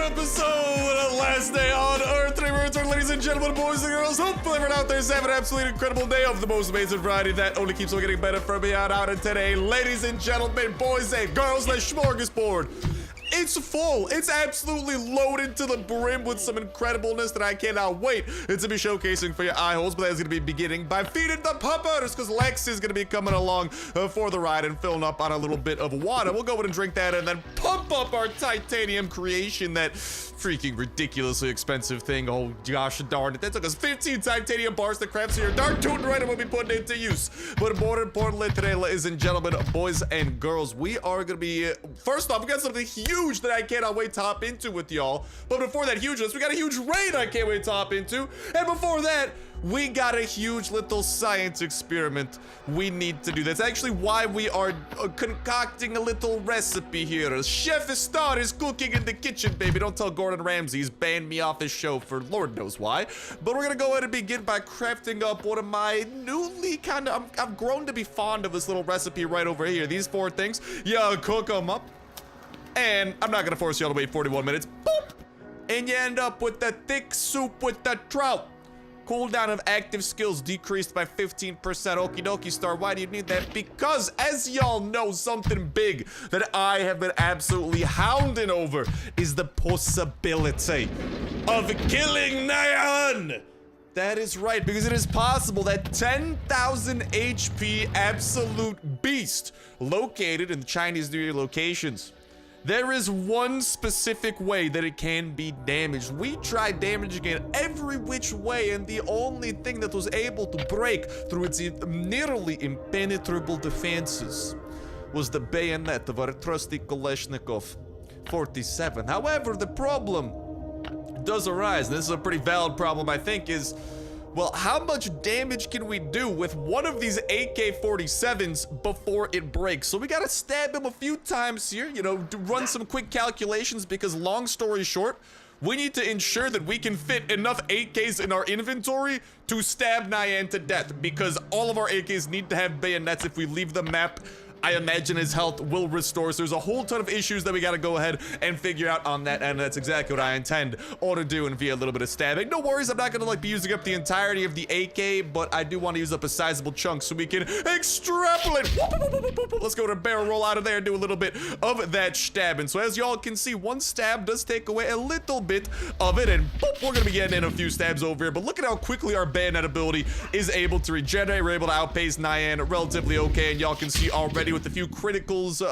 episode, last day on Earth. Today we're returning, ladies and gentlemen, boys and girls. Hopefully everyone out there is having an absolutely incredible day of the most amazing variety that only keeps on getting better from here on out. And today, ladies and gentlemen, boys and girls, the smorgasbord. It's full. It's absolutely loaded to the brim with some incredibleness that I cannot wait to be showcasing for your eye holes. But that's going to be beginning by feeding the puppers, because Lex is going to be coming along for the ride and filling up on a little bit of water. We'll go ahead and drink that and then pump up our titanium creation, that freaking ridiculously expensive thing. Oh gosh darn it. That took us 15 titanium bars to craft, so you're darn tootin' right, and we'll be putting it into use. But more importantly today, ladies and gentlemen, boys and girls, we are going to be, first off, we got something huge that I cannot wait to hop into with y'all. But before that hugeness, we got a huge raid I can't wait to hop into. And before that, we got a huge little science experiment we need to do. That's actually why we are concocting a little recipe here. Chef Star is cooking in the kitchen, baby. Don't tell Gordon Ramsay, he's banned me off his show for Lord knows why. But we're gonna go ahead and begin by crafting up one of my newly I've grown to be fond of this little recipe right over here. These 4 things, yeah, cook them up. And I'm not gonna force y'all to wait 41 minutes. Boop! And you end up with the thick soup with the trout. Cooldown of active skills decreased by 15%. Okie dokie, Star. Why do you need that? Because, as y'all know, something big that I have been absolutely hounding over is the possibility of killing Nyan. That is right, because it is possible that 10,000 HP absolute beast located in the Chinese New Year locations. There is one specific way that it can be damaged. We tried damaging it every which way, and the only thing that was able to break through its nearly impenetrable defenses was the bayonet of our trusty Kalashnikov 47. However, the problem does arise, and this is a pretty valid problem, I think, is, well, how much damage can we do with one of these AK-47s before it breaks? So we gotta stab him a few times here, you know, run some quick calculations, because long story short, we need to ensure that we can fit enough AKs in our inventory to stab Nyan to death, because all of our AKs need to have bayonets. If we leave the map, I imagine his health will restore. So there's a whole ton of issues that we gotta go ahead and figure out on that, and that's exactly what I intend on doing via a little bit of stabbing. No worries, I'm not gonna like be using up the entirety of the AK, but I do want to use up a sizable chunk so we can extrapolate. Let's go to barrel roll out of there and do a little bit of that stabbing. So as y'all can see, one stab does take away a little bit of it, and boop, we're gonna be getting in a few stabs over here. But look at how quickly our bayonet ability is able to regenerate. We're able to outpace Nyan relatively okay, and y'all can see already with a few criticals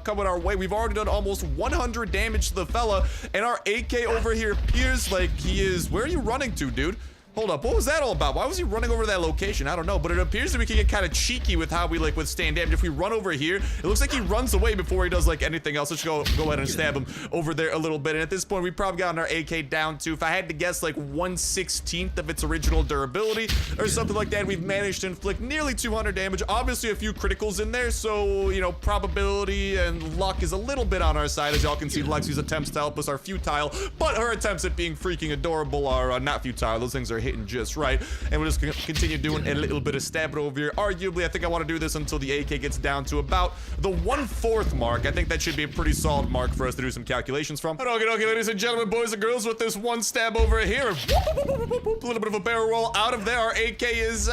coming our way, we've already done almost 100 damage to the fella, and our AK over here appears like he is, where are you running to, dude? Hold up, what was that all about? Why was he running over that location? I don't know, but it appears that we can get kind of cheeky with how we like withstand damage. If we run over here, it looks like he runs away before he does like anything else. Let's go ahead and stab him over there a little bit. And at this point, we probably gotten our AK down to, if I had to guess, like 1/16 of its original durability or something like that. We've managed to inflict nearly 200 damage. Obviously, a few criticals in there, so, you know, probability and luck is a little bit on our side. As y'all can see, Lexi's attempts to help us are futile, but her attempts at being freaking adorable are not futile. Those things are hitting just right, and we'll just continue doing a little bit of stabbing over here. Arguably, I think I want to do this until the AK gets down to about the 1/4 mark. I think that should be a pretty solid mark for us to do some calculations from. Okay, ladies and gentlemen, boys and girls, with this one stab over here, a little bit of a barrel roll out of there. Our AK is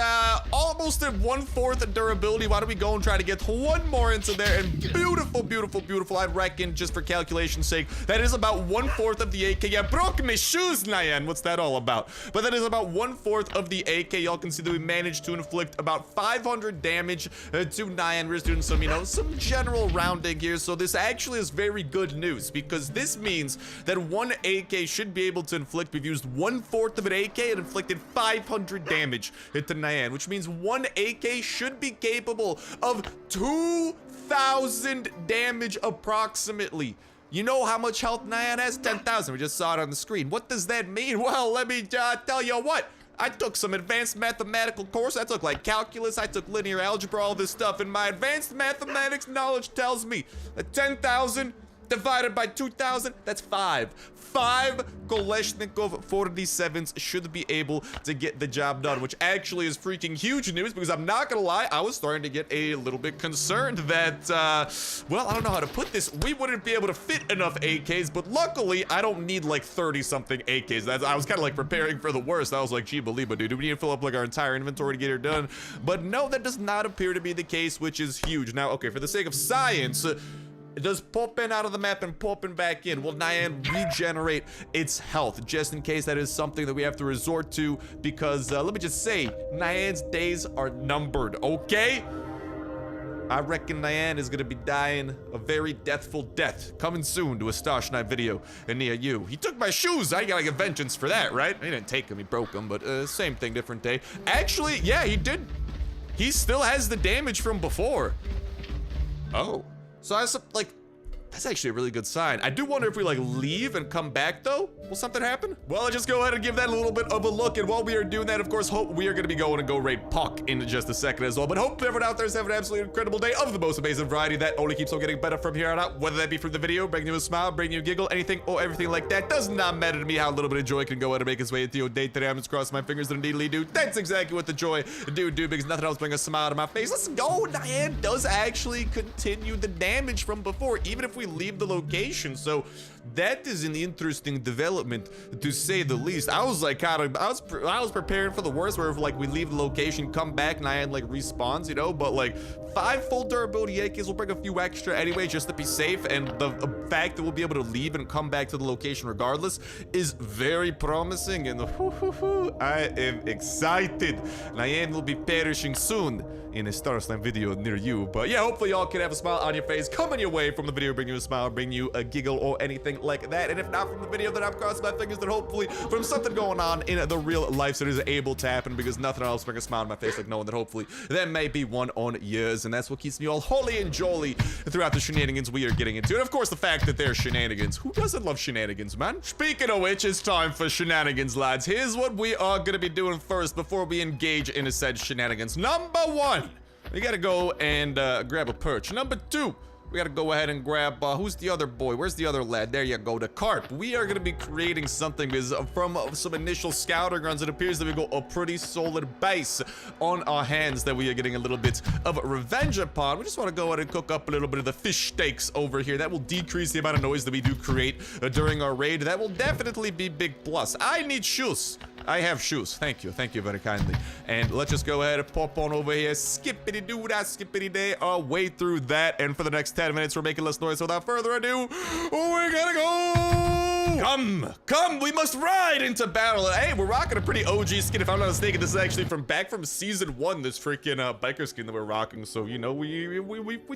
almost at 1/4 durability. Why don't we go and try to get one more into there? And beautiful, beautiful, beautiful. I reckon, just for calculation's sake, that is about 1/4 of the AK. Yeah, broke my shoes, Nyan. What's that all about? But that is about 1/4 of the AK. Y'all can see that we managed to inflict about 500 damage to Nyan. We're just doing some, you know, some general rounding here. So this actually is very good news, because this means that one AK should be able to inflict, we've used 1/4 of an AK and inflicted 500 damage to Nyan, which means one AK should be capable of 2,000 damage approximately. You know how much health Nyan has? 10,000. We just saw it on the screen. What does that mean? Well, let me tell you what. I took some advanced mathematical course. I took like calculus, I took linear algebra, all this stuff, and my advanced mathematics knowledge tells me that 10,000 divided by 2,000, that's 5. 5 Kalashnikov 47s should be able to get the job done, which actually is freaking huge news because I'm not gonna lie, I was starting to get a little bit concerned that, well, I don't know how to put this. We wouldn't be able to fit enough AKs, but luckily, I don't need like 30-something AKs. I was kind of like preparing for the worst. I was like, gee, Beliba, dude, do we need to fill up like our entire inventory to get her done? But no, that does not appear to be the case, which is huge. Now, okay, for the sake of science, does popping out of the map and popping back in, will Nyan regenerate its health? Just in case that is something that we have to resort to, because let me just say, Nyan's days are numbered, okay? I reckon Nyan is gonna be dying a very deathful death. Coming soon to a Starsnipe video near you. He took my shoes. I gotta get vengeance for that, right? He didn't take them, he broke them, but same thing, different day. Actually, yeah, he did. He still has the damage from before. Oh. So I was like, that's actually a really good sign. I do wonder if we like leave and come back though. Will something happen? Well, I'll just go ahead and give that a little bit of a look. And while we are doing that, of course, hope we are going to be going and go raid Puck in just a second as well. But hope everyone out there is having an absolutely incredible day of the most amazing variety that only keeps on getting better from here on out. Whether that be from the video, bringing you a smile, bringing you a giggle, anything or everything like that. Does not matter to me how a little bit of joy can go ahead and make its way into your day today. I'm just crossing my fingers and indeedly do. That's exactly what the joy do because nothing else brings a smile to my face. Let's go. Nyan does actually continue the damage from before, even if we leave the location. So that is an interesting development, to say the least. I was like I was preparing for the worst, where if like we leave the location, come back, Nyan like respawns, you know. But like 5 full durability AKs will bring a few extra anyway, just to be safe. And the fact that we'll be able to leave and come back to the location regardless is very promising. And I am excited. Nyan will be perishing soon in a Starsnipe video near you. But yeah, hopefully y'all can have a smile on your face coming your way from the video, bring you a smile, bring you a giggle or anything like that. And if not from the video, then I'm crossing my fingers that hopefully from something going on in the real life so it is able to happen, because nothing else brings a smile on my face like knowing that hopefully there may be one on yours. And that's what keeps me all holy and jolly throughout the shenanigans we are getting into. And of course the fact that they're shenanigans. Who doesn't love shenanigans, man? Speaking of which, it's time for shenanigans, lads. Here's what we are gonna be doing first before we engage in a said shenanigans. Number 1, we gotta go and grab a perch. Number 2, we gotta go ahead and grab, who's the other boy? Where's the other lad? There you go, the carp. We are gonna be creating something because from some initial scouting runs, it appears that we got a pretty solid base on our hands that we are getting a little bit of revenge upon. We just wanna go ahead and cook up a little bit of the fish steaks over here. That will decrease the amount of noise that we do create during our raid. That will definitely be big plus. I need shoes. I have shoes. Thank you very kindly. And let's just go ahead and pop on over here. Skippity doo dah, skippity day our way through that. And for the next 10 minutes, we're making less noise. So without further ado, we gotta go. Come, we must ride into battle. Hey, we're rocking a pretty OG skin. If I'm not mistaken, this is actually back from season 1. This freaking biker skin that we're rocking. So you know, we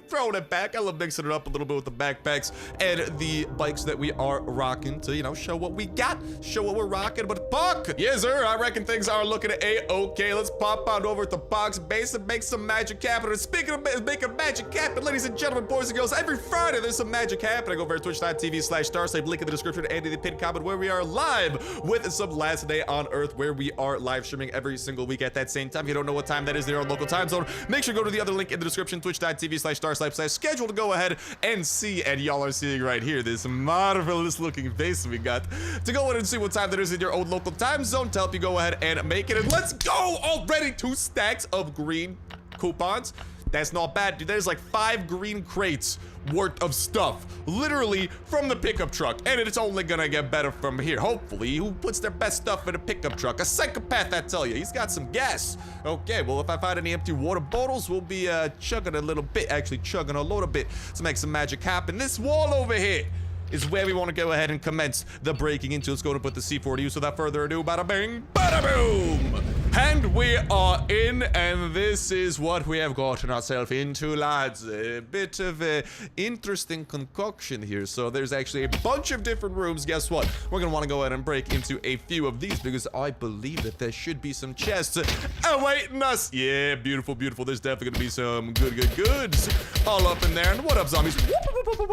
throwing it back. I love mixing it up a little bit with the backpacks and the bikes that we are rocking to, you know, show what we got, show what we're rocking. But Puck, yes sir, I reckon things are looking a-okay. Let's pop on over to Puck's base and make some magic happen. And speaking of making magic happen, ladies and gentlemen, boys and girls, every Friday there's some magic happening over at twitch.tv/Starsnipe. Link in the description and in the pinned comment, where we are live with some Last Day on Earth, where we are live streaming every single week at that same time. If you don't know what time that is there on local time zone, make sure to go to the other link in the description, twitch.tv/Starsnipe/schedule to go ahead and see. And y'all are seeing right here this marvelous looking face we got to go ahead and see what time that is in your own local time zone to help you go ahead and make it. And let's go! Already 2 stacks of green coupons. That's not bad, dude. There's like 5 green crates worth of stuff, literally from the pickup truck, and it's only gonna get better from here. Hopefully, who puts their best stuff in a pickup truck? A psychopath, I tell you. He's got some gas. Okay, well, if I find any empty water bottles, we'll be chugging a little bit, actually chugging a little bit to make some magic happen. This wall over here is where we want to go ahead and commence the breaking into. Let's go and put the C4 to use without further ado. Bada bing, bada boom! And we are in, and this is what we have gotten ourselves into, lads. A bit of an interesting concoction here. So there's actually a bunch of different rooms. Guess what? We're going to want to go ahead and break into a few of these, because I believe that there should be some chests awaiting us. Yeah, beautiful, beautiful. There's definitely going to be some goods all up in there. And what up, zombies?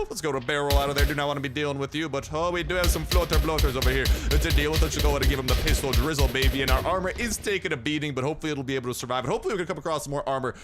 Let's go to a barrel out of there. Do not want to be dealing with you, but we do have some floater bloaters over here to deal with. Let's just go ahead and give them the pistol drizzle, baby. And our armor is taking a beating, but hopefully it'll be able to survive. And hopefully we can come across some more armor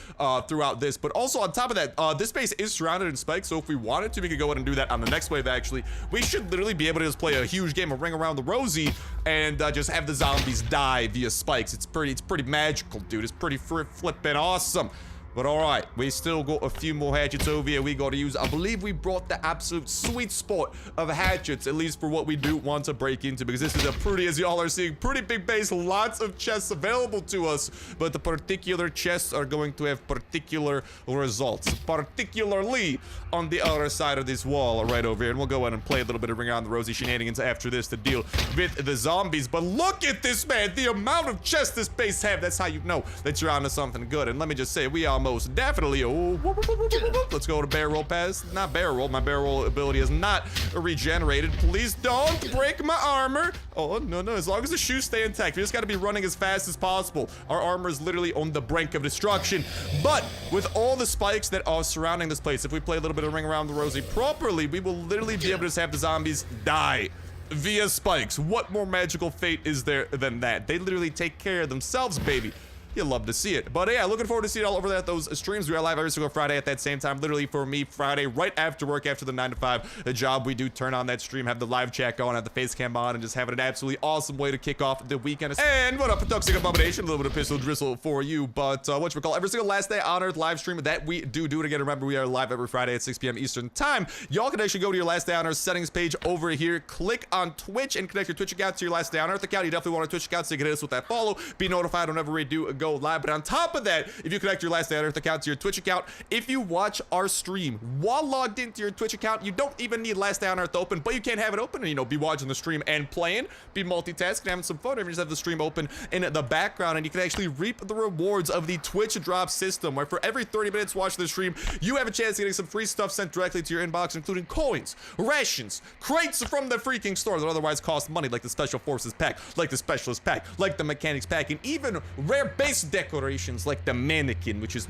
throughout this. But also on top of that, this base is surrounded in spikes, so if we wanted to, we could go ahead and do that on the next wave. Actually, we should literally be able to just play a huge game of Ring Around the Rosie and just have the zombies die via spikes. It's pretty magical, dude. It's pretty flippin' awesome. But all right, we still got a few more hatchets over here we got to use. I believe we brought the absolute sweet spot of hatchets, at least for what we do want to break into, because this is a pretty, as y'all are seeing, pretty big base. Lots of chests available to us, but the particular chests are going to have particular results, particularly on the other side of this wall right over here. And we'll go ahead and play a little bit of Ring Around the Rosie shenanigans after this to deal with the zombies. But look at this, man. The amount of chests this base have, that's how you know that you're onto something good. And let me just say, we almost definitely, let's go to barrel roll pass. Not barrel roll. My barrel roll ability is not regenerated. Please don't break my armor. Oh, no. As long as the shoes stay intact, we just got to be running as fast as possible. Our armor is literally on the brink of destruction. But with all the spikes that are surrounding this place, if we play a little bit of Ring Around the Rosie properly, we will literally be able to just have the zombies die via spikes. What more magical fate is there than that? They literally take care of themselves, baby. You'll love to see it. But yeah, looking forward to seeing it all over there at those streams. We are live every single Friday at that same time. Literally for me, Friday, right after work, after the 9 to 5 job, we do turn on that stream, have the live chat going, have the face cam on, and just have an absolutely awesome way to kick off the weekend. And what up, Toxic Abomination? A little bit of pistol drizzle for you. But whatchamacallit, every single last day on Earth live stream that we do it again. Remember, we are live every Friday at 6 p.m. Eastern time. Y'all can actually go to your Last Day on Earth settings page over here, click on Twitch, and connect your Twitch account to your Last Day on Earth account. You definitely want a Twitch account so you can hit us with that follow, be notified whenever we do go live. But on top of that, if you connect your Last Day on Earth account to your Twitch account, if you watch our stream while logged into your Twitch account, you don't even need Last Day on Earth open, but you can't have it open and, you know, be watching the stream and playing, be multitasking, having some fun, or even just have the stream open in the background, and you can actually reap the rewards of the Twitch drop system, where for every 30 minutes watching the stream, you have a chance of getting some free stuff sent directly to your inbox, including coins, rations, crates from the freaking store that otherwise cost money, like the Special Forces pack, like the Specialist pack, like the Mechanics pack, and even rare base decorations like the Mannequin, which is,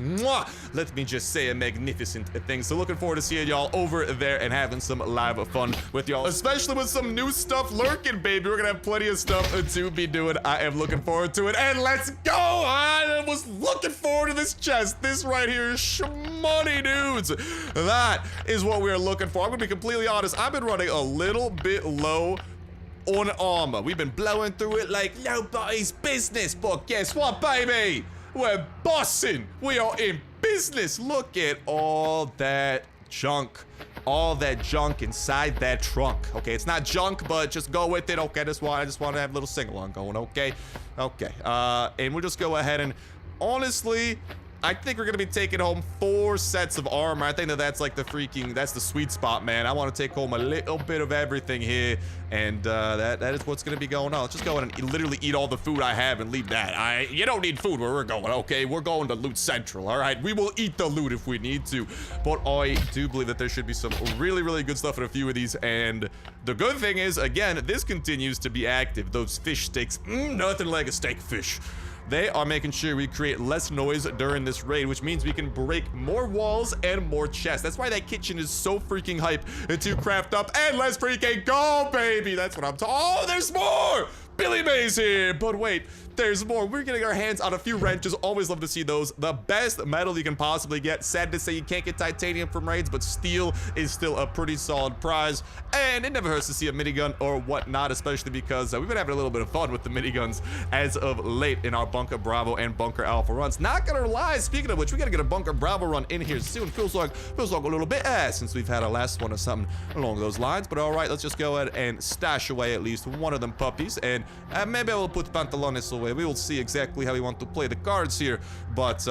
let me just say, a magnificent thing. So looking forward to seeing y'all over there and having some live fun with y'all, especially with some new stuff lurking, baby. We're gonna have plenty of stuff to be doing. I am looking forward to it, and let's go. I was looking forward to this chest. This right here is shmoney, dudes. That is what we are looking for. I'm gonna be completely honest. I've been running a little bit low on armor. We've been blowing through it like nobody's business, but guess what, baby? We're bossing. We are in business. Look at all that junk. All that junk inside that trunk. Okay, it's not junk, but just go with it. Okay, I just want to have a little sing-along going, okay? Okay, and we'll just go ahead and, honestly, I think we're gonna be taking home 4 sets of armor. I think that's like that's the sweet spot, man. I want to take home a little bit of everything here, and that is what's gonna be going on. Let's just go ahead and literally eat all the food I have and leave that. You don't need food where we're going, okay? We're going to Loot Central, all right? We will eat the loot if we need to, but I do believe that there should be some really, really good stuff in a few of these, and the good thing is, again, this continues to be active. Those fish steaks, nothing like a steak fish. They are making sure we create less noise during this raid, which means we can break more walls and more chests. That's why that kitchen is so freaking hype to craft up. And let's freaking go, baby. That's what I'm talking. Oh, there's more. Billy Mays here. But wait, there's more. We're getting our hands on a few wrenches. Always love to see those. The best metal you can possibly get. Sad to say you can't get titanium from raids, but steel is still a pretty solid prize. And it never hurts to see a minigun or whatnot, especially because we've been having a little bit of fun with the miniguns as of late in our Bunker Bravo and Bunker Alpha runs. Not gonna lie, speaking of which, we gotta get a Bunker Bravo run in here soon. Feels like a little bit since we've had our last one or something along those lines. But all right, let's just go ahead and stash away at least one of them puppies, and maybe I will put Pantalones away. We will see exactly how we want to play the cards here, but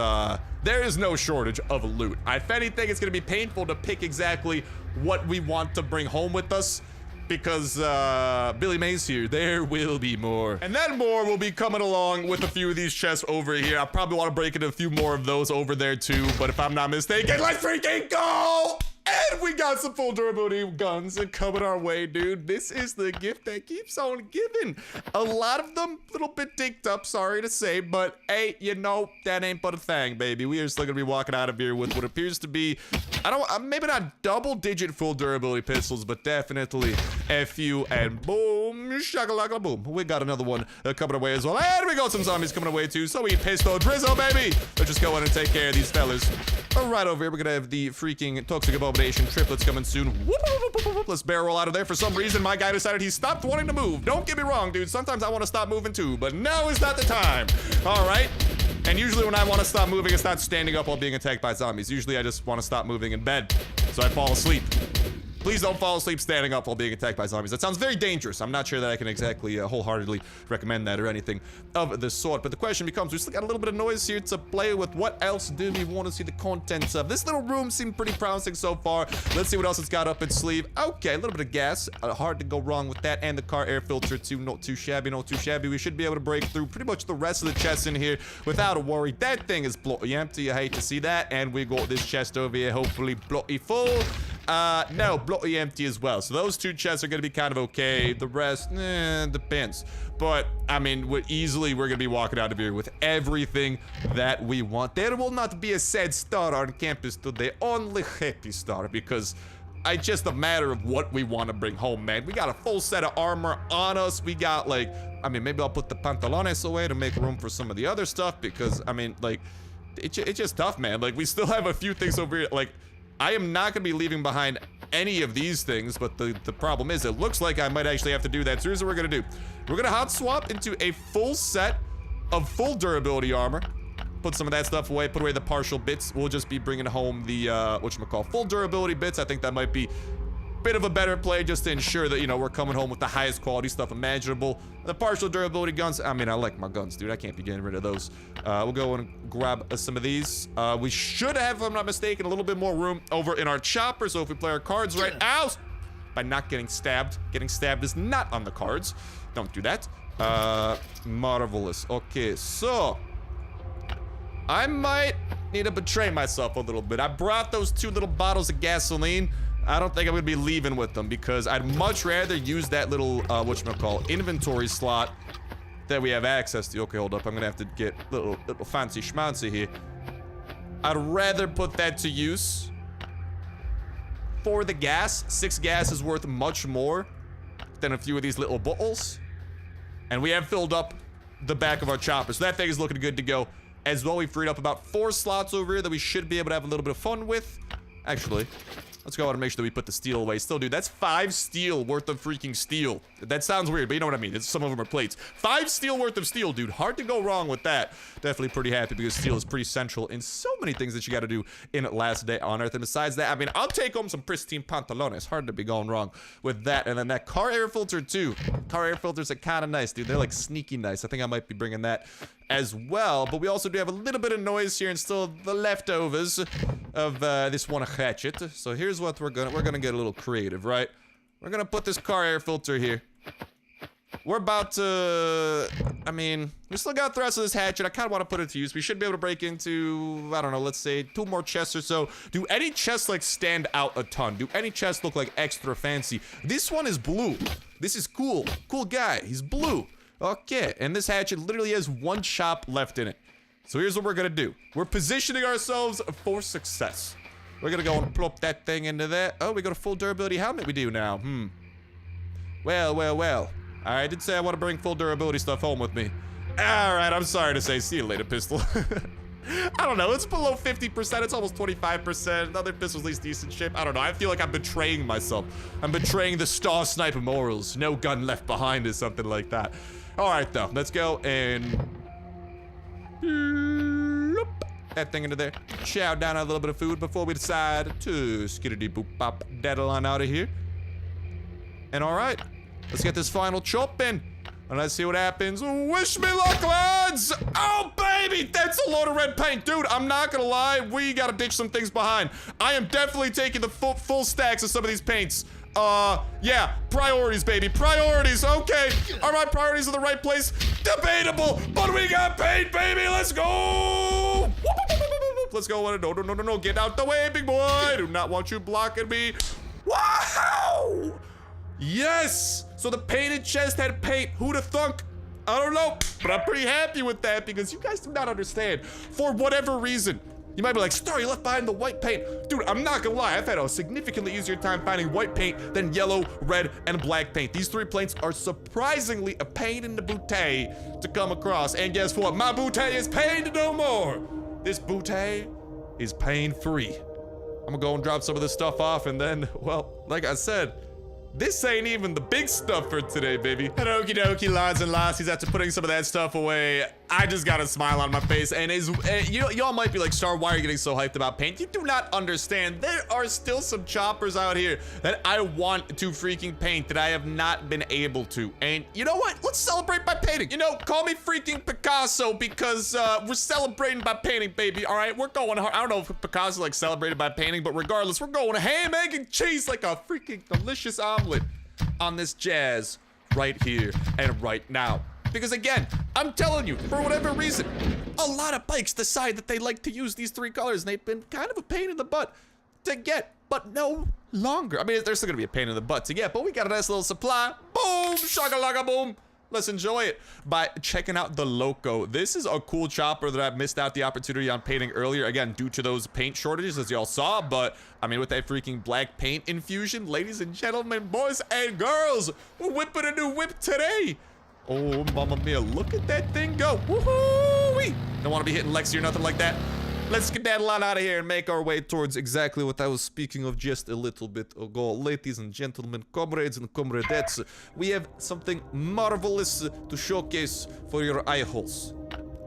there is no shortage of loot. If anything, it's gonna be painful to pick exactly what we want to bring home with us, because Billy Mays here, there will be more. And then more will be coming along with a few of these chests over here. I probably want to break into a few more of those over there too, but if I'm not mistaken, let's freaking go! And we got some full durability guns coming our way, dude. This is the gift that keeps on giving. A lot of them a little bit dinked up, sorry to say, but hey, you know, that ain't but a thing, baby. We are still gonna be walking out of here with what appears to be, maybe not double-digit full durability pistols, but definitely a few, and boom, shakalaka boom. We got another one coming away as well, and we got some zombies coming away too, so we pistol drizzle, baby. Let's just go in and take care of these fellas. All right, over here, we're gonna have the freaking toxic abomination triplets coming soon. Whoop, whoop, whoop, whoop. Let's barrel out of there. For some reason, my guy decided he stopped wanting to move. Don't get me wrong, dude. Sometimes I want to stop moving too, but now is not the time. All right. And usually when I want to stop moving, it's not standing up while being attacked by zombies. Usually I just want to stop moving in bed, so I fall asleep. Please don't fall asleep standing up while being attacked by zombies. That sounds very dangerous. I'm not sure that I can exactly wholeheartedly recommend that or anything of the sort. But the question becomes, we still got a little bit of noise here to play with. What else do we want to see the contents of? This little room seemed pretty promising so far. Let's see what else it's got up its sleeve. Okay, a little bit of gas. Hard to go wrong with that. And the car air filter too. Not too shabby, not too shabby. We should be able to break through pretty much the rest of the chests in here without a worry. That thing is bloody empty. I hate to see that. And we got this chest over here, hopefully bloody full. No, bloody empty as well. So those two chests are gonna be kind of okay. The rest, depends. But, I mean, we're gonna be walking out of here with everything that we want. There will not be a sad star on campus today, only happy star, because it's just a matter of what we want to bring home, man. We got a full set of armor on us. We got, like, I mean, maybe I'll put the pantalones away to make room for some of the other stuff, because, I mean, like, it's just tough, man. Like, we still have a few things over here, like, I am not going to be leaving behind any of these things, but the problem is it looks like I might actually have to do that. So here's what we're going to do. We're going to hot swap into a full set of full durability armor. Put some of that stuff away, put away the partial bits. We'll just be bringing home the, whatchamacallit, full durability bits. I think that might be a bit of a better play just to ensure that, you know, we're coming home with the highest quality stuff imaginable. The partial durability guns, I mean, I like my guns, dude. I can't be getting rid of those. We'll go and grab some of these. We should have, if I'm not mistaken, a little bit more room over in our chopper. So if we play our cards right, ow, by not getting stabbed is not on the cards. Don't do that. Marvelous. Okay, so I might need to betray myself a little bit. I brought those 2 little bottles of gasoline. I don't think I'm gonna be leaving with them because I'd much rather use that little, whatchamacallit, inventory slot that we have access to. Okay, hold up. I'm gonna have to get little fancy schmancy here. I'd rather put that to use for the gas. 6 gas is worth much more than a few of these little bottles. And we have filled up the back of our chopper, so that thing is looking good to go. As well, we freed up about 4 slots over here that we should be able to have a little bit of fun with. Actually, let's go ahead and make sure that we put the steel away. Still, dude, that's 5 steel worth of freaking steel. That sounds weird, but you know what I mean. Some of them are plates. 5 steel worth of steel, dude. Hard to go wrong with that. Definitely pretty happy because steel is pretty central in so many things that you got to do in Last Day on Earth. And besides that, I mean, I'll take home some pristine pantalones. Hard to be going wrong with that. And then that car air filter, too. Car air filters are kind of nice, dude. They're like sneaky nice. I think I might be bringing that as well. But we also do have a little bit of noise here and still the leftovers of this one hatchet. So here's what we're gonna get a little creative, right? We're gonna put this car air filter here. We're about to, I mean, we still got the rest of this hatchet. I kind of want to put it to use. We should be able to break into, I don't know, let's say 2 more chests or so. Do any chests like stand out a ton? Do any chests look like extra fancy? This one is blue. This is cool. Cool guy. He's blue. Okay, and this hatchet literally has 1 chop left in it. So here's what we're gonna do. We're positioning ourselves for success. We're gonna go and plop that thing into there. Oh, we got a full durability helmet we do now. Well. I did say I want to bring full durability stuff home with me. Alright, I'm sorry to say. See you later, pistol. I don't know. It's below 50%. It's almost 25%. Other pistol's at least decent shape. I don't know. I feel like I'm betraying myself. I'm betraying the Starsnipe morals. No gun left behind or something like that. Alright, though. Let's go and that thing into there. Chow down a little bit of food before we decide to skiddity boop bop daddle on out of here. And alright, let's get this final chop in. And let's see what happens. Wish me luck, lads! Oh, baby! That's a load of red paint. Dude, I'm not gonna lie. We gotta ditch some things behind. I am definitely taking the full stacks of some of these paints. Yeah. Priorities, baby. Priorities. Okay. Are my priorities in the right place? Debatable. But we got paint, baby. Let's go! Let's go. No. Get out the way, big boy. I do not want you blocking me. Wow. Yes. So the painted chest had paint. Who'd have thunk? I don't know, but I'm pretty happy with that because you guys do not understand. For whatever reason, you might be like, Star, you left behind the white paint. Dude, I'm not gonna lie, I've had a significantly easier time finding white paint than yellow, red, and black paint. These three paints are surprisingly a pain in the bootay to come across. And guess what? My bootay is pained no more. This bootay is pain-free. I'm gonna go and drop some of this stuff off and then, well, like I said, this ain't even the big stuff for today, baby. And okie dokie, lads and lassies, after putting some of that stuff away, I just got a smile on my face. And y'all might be like, Star, why are you getting so hyped about paint? You do not understand. There are still some choppers out here that I want to freaking paint that I have not been able to. And you know what? Let's celebrate by painting. You know, call me freaking Picasso because we're celebrating by painting, baby. All right, we're going hard. I don't know if Picasso like celebrated by painting, but regardless, we're going ham, egg, and cheese like a freaking delicious omelet on this jazz right here and right now. Because again, I'm telling you, for whatever reason, a lot of bikes decide that they like to use these three colors, and they've been kind of a pain in the butt to get, but no longer. I mean, there's still gonna be a pain in the butt to get, but we got a nice little supply. Boom, shakalaka boom. Let's enjoy it by checking out the Loco. This is a cool chopper that I missed out the opportunity on painting earlier, again, due to those paint shortages, as y'all saw. But I mean, with that freaking black paint infusion, ladies and gentlemen, boys and girls, we're whipping a new whip today. Oh, mamma mia, look at that thing go. Woohoo-wee. Don't want to be hitting Lexi or nothing like that. Let's get that lot out of here and make our way towards exactly what I was speaking of just a little bit ago. Ladies and gentlemen, comrades and comradettes, we have something marvelous to showcase for your eye holes.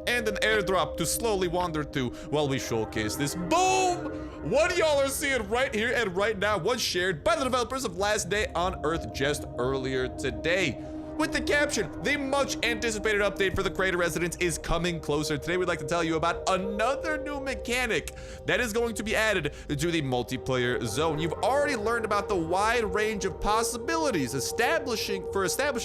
And an airdrop to slowly wander to while we showcase this. Boom! What y'all are seeing right here and right now was shared by the developers of Last Day on Earth just earlier today. With the caption, the much anticipated update for the Crater Residence is coming closer. Today we'd like to tell you about another new mechanic that is going to be added to the multiplayer zone. You've already learned about the wide range of possibilities establishing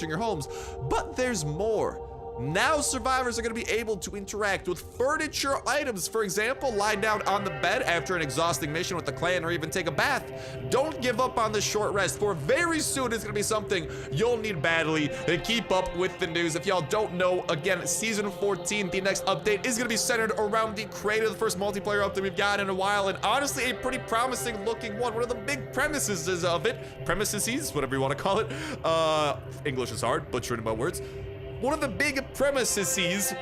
your homes, but there's more. Now survivors are going to be able to interact with furniture items. For example, lie down on the bed after an exhausting mission with the clan, or even take a bath. Don't give up on this short rest, for very soon it's going to be something you'll need badly to keep up with the news. If y'all don't know, again, Season 14, the next update is going to be centered around the Crater, the first multiplayer update we've got in a while, and honestly, a pretty promising looking one. One of the big premises of it, whatever you want to call it. English is hard, butchering my words. One of the big premises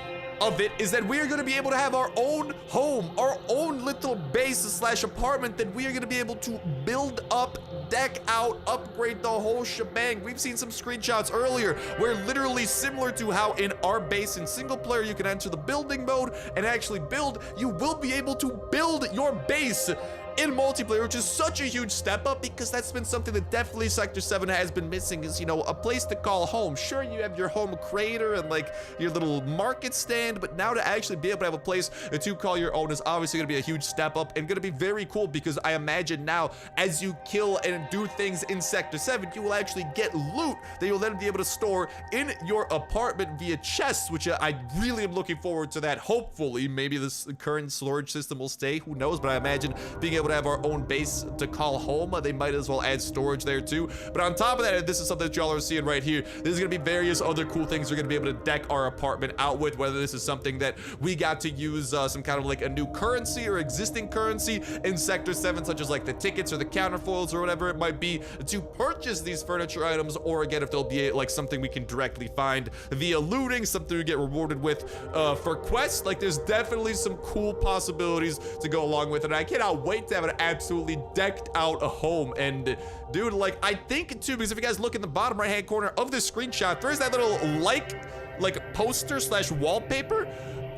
of it is that we are going to be able to have our own home, our own little base slash apartment that we are going to be able to build up, deck out, upgrade the whole shebang. We've seen some screenshots earlier where literally similar to how in our base in single player you can enter the building mode and actually build, you will be able to build your base in multiplayer, which is such a huge step up because that's been something that definitely Sector 7 has been missing, is, you know, a place to call home. Sure, you have your home crater and like your little market stand, but now to actually be able to have a place to call your own is obviously going to be a huge step up and going to be very cool, because I imagine now as you kill and do things in Sector 7, you will actually get loot that you'll then be able to store in your apartment via chests, which I really am looking forward to that. Hopefully, maybe this current storage system will stay, who knows, but I imagine being able to have our own base to call home, they might as well add storage there too. But on top of that, this is something that y'all are seeing right here. There's gonna be various other cool things we're gonna be able to deck our apartment out with, whether this is something that we got to use some kind of like a new currency or existing currency in Sector 7, such as like the tickets or the counterfoils or whatever it might be, to purchase these furniture items, or again, if there'll be like something we can directly find via looting, something we get rewarded with for quests. Like, there's definitely some cool possibilities to go along with it. And I cannot wait to have an absolutely decked out a home. And dude, like, I think too, because if you guys look in the bottom right hand corner of this screenshot, there's that little like poster slash wallpaper.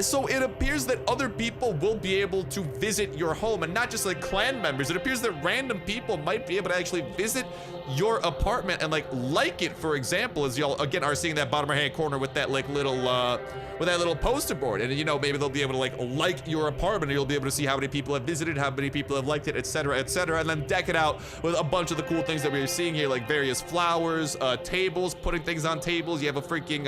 So it appears that other people will be able to visit your home, and not just like clan members. It appears that random people might be able to actually visit your apartment and like it, for example, as y'all again are seeing that bottom right hand corner with that like little poster board. And you know, maybe they'll be able to like your apartment, and you'll be able to see how many people have visited, how many people have liked it, etc., etc., and then deck it out with a bunch of the cool things that we're seeing here, like various flowers, tables, putting things on tables. You have a freaking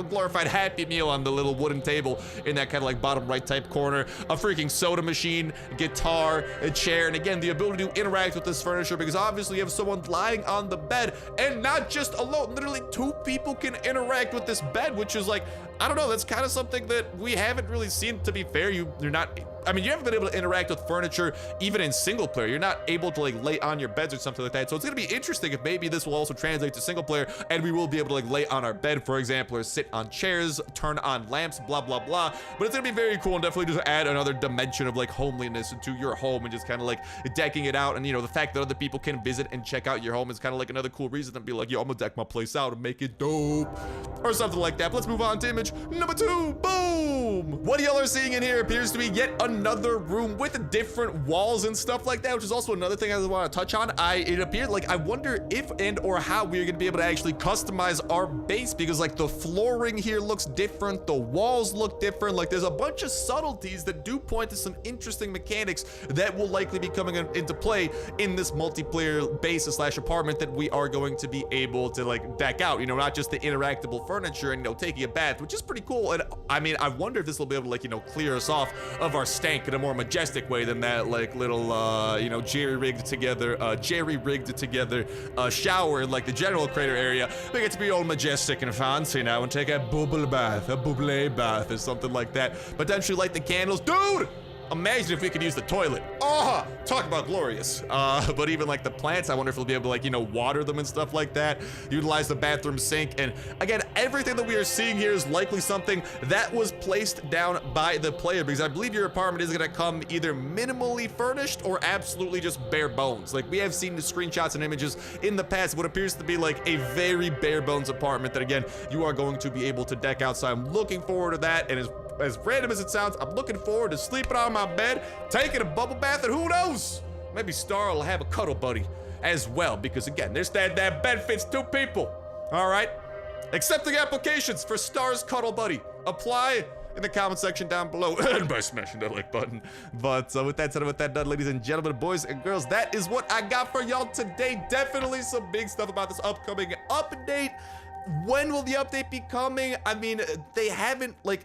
glorified Happy Meal on the little wooden table in that kind of like bottom right type corner, a freaking soda machine, guitar, a chair, and again, the ability to interact with this furniture, because obviously you have someone lying on the bed, and not just alone, literally 2 people can interact with this bed, which is like, I don't know, that's kind of something that we haven't really seen. To be fair, you're not, I mean, you haven't been able to interact with furniture even in single player. You're not able to like lay on your beds or something like that. So it's gonna be interesting if maybe this will also translate to single player, and we will be able to like lay on our bed, for example, or sit on chairs, turn on lamps, blah blah blah. But it's gonna be very cool, and definitely just add another dimension of like homeliness into your home, and just kind of like decking it out. And you know, the fact that other people can visit and check out your home is kind of like another cool reason to be like, yo, I'm gonna deck my place out and make it dope, or something like that. But let's move on to image number 2. Boom! What y'all are seeing in here appears to be yet another room with different walls and stuff like that, which is also another thing I want to touch on. It appeared like, I wonder if and or how we're gonna be able to actually customize our base, because like the flooring here looks different, the walls look different, like there's a bunch of subtleties that do point to some interesting mechanics that will likely be coming into play in this multiplayer base slash apartment that we are going to be able to like deck out, you know, not just the interactable furniture and, you know, taking a bath, which is pretty cool. And I mean, I wonder if this will be able to like, you know, clear us off of our stank in a more majestic way than that like little you know, jerry-rigged together shower in like the general crater area. We get to be all majestic and fancy now and take a bubble bath, a bubbly bath or something like that. Potentially light the candles. Dude! Imagine if we could use the toilet. Oh, talk about glorious. But even like the plants, I wonder if we'll be able to like, you know, water them and stuff like that. Utilize the bathroom sink. And again, everything that we are seeing here is likely something that was placed down by the player, because I believe your apartment is gonna come either minimally furnished or absolutely just bare bones. Like we have seen the screenshots and images in the past, what appears to be like a very bare bones apartment that again, you are going to be able to deck out. So I'm looking forward to that. And as random as it sounds, I'm looking forward to sleeping on my bed, taking a bubble bath, and who knows, maybe Star will have a cuddle buddy as well, because again, there's that bed fits 2 people. All right, accepting applications for Star's cuddle buddy. Apply in the comment section down below and by smashing that like button. But with that said, with that done, ladies and gentlemen, boys and girls, that is what I got for y'all today. Definitely some big stuff about this upcoming update. When will the update be coming? I mean, they haven't, like,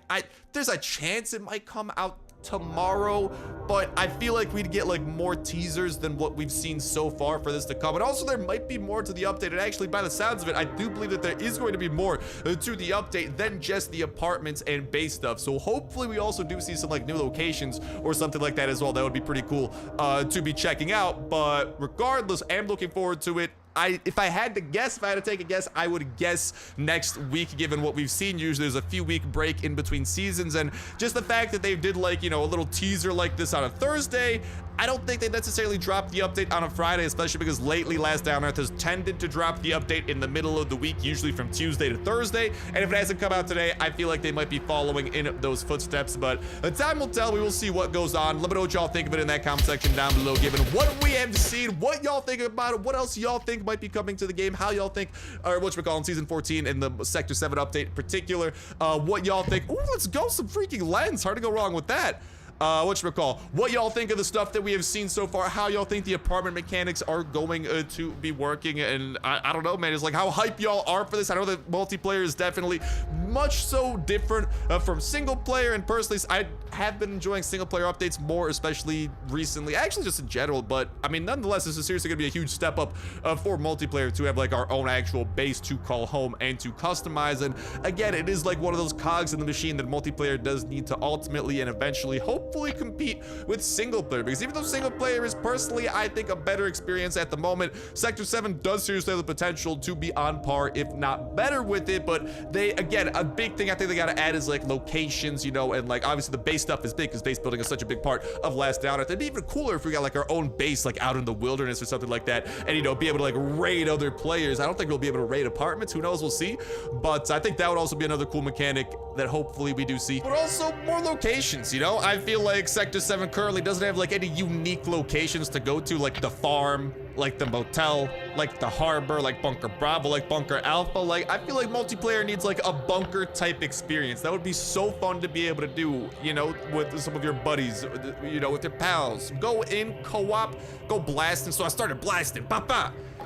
there's a chance it might come out tomorrow, but I feel like we'd get like more teasers than what we've seen so far for this to come. And also there might be more to the update, and actually by the sounds of it, I do believe that there is going to be more to the update than just the apartments and base stuff. So hopefully we also do see some like new locations or something like that as well. That would be pretty cool to be checking out. But regardless, I'm looking forward to it. If I had to guess, if I had to take a guess, I would guess next week, given what we've seen. Usually there's a few week break in between seasons, and just the fact that they did like, you know, a little teaser like this on a Thursday, I don't think they necessarily dropped the update on a Friday, especially because lately Last Down Earth has tended to drop the update in the middle of the week, usually from Tuesday to Thursday. And if it hasn't come out today, I feel like they might be following in those footsteps, but the time will tell. We will see what goes on. Let me know what y'all think of it in that comment section down below, given what we have seen, what y'all think about it, what else y'all think might be coming to the game, how y'all think, or whatchamacallit, Season 14 and the Sector 7 update in particular, what y'all think. Ooh, let's go, some freaking lens. Hard to go wrong with that. What y'all think of the stuff that we have seen so far, how y'all think the apartment mechanics are going to be working, and I don't know, man, it's like how hype y'all are for this. I know that multiplayer is definitely much so different from single player, and personally, I have been enjoying single player updates more, especially recently, actually just in general, but I mean, nonetheless, this is seriously gonna be a huge step up for multiplayer to have like our own actual base to call home and to customize. And again, it is like one of those cogs in the machine that multiplayer does need to ultimately and eventually hopefully compete with single player, because even though single player is personally, I think, a better experience at the moment, Sector 7 does seriously have the potential to be on par, if not better with it. But they, again, a big thing I think they gotta add is like locations, you know, and like obviously the base stuff is big because base building is such a big part of Last Down Earth. It'd be even cooler if we got like our own base like out in the wilderness or something like that, and you know, be able to like raid other players. I don't think we'll be able to raid apartments, who knows, we'll see, but I think that would also be another cool mechanic that hopefully we do see. But also more locations, you know, I feel like Sector 7 currently doesn't have like any unique locations to go to, like the farm, like the motel, like the harbor, like Bunker Bravo, like Bunker Alpha. Like, I feel like multiplayer needs like a bunker type experience. That would be so fun to be able to do, you know, with some of your buddies, you know, with your pals. Go in co-op, go blasting. So I started blasting,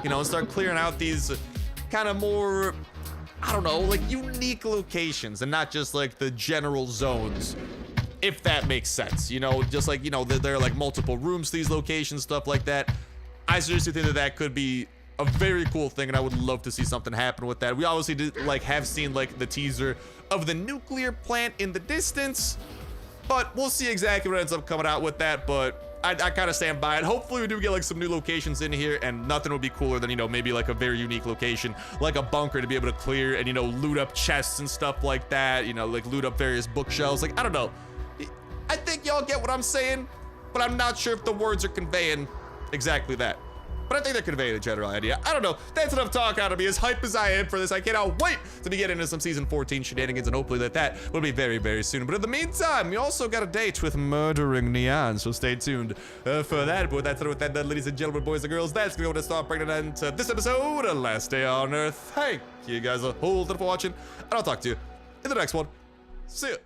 you know, and start clearing out these kind of more, I don't know, like unique locations and not just like the general zones. If that makes sense, you know, just like, you know, there are like multiple rooms to these locations, stuff like that. I seriously think that that could be a very cool thing, and I would love to see something happen with that. We obviously did, like, have seen like the teaser of the nuclear plant in the distance, but we'll see exactly what ends up coming out with that. But I kind of stand by it. Hopefully we do get like some new locations in here, and nothing would be cooler than, you know, maybe like a very unique location, like a bunker to be able to clear and, you know, loot up chests and stuff like that, you know, like loot up various bookshelves. Like, I don't know. I think y'all get what I'm saying, but I'm not sure if the words are conveying exactly that. But I think they're conveying a general idea. I don't know. That's enough talk out of me. As hype as I am for this, I cannot wait to be getting into some season 14 shenanigans, and hopefully that will be very, very soon. But in the meantime, we also got a date with murdering Nyan, so stay tuned for that. But with that, ladies and gentlemen, boys and girls, that's going to start bringing an end to this episode of Last Day on Earth. Thank you guys a whole lot for watching, and I'll talk to you in the next one. See ya.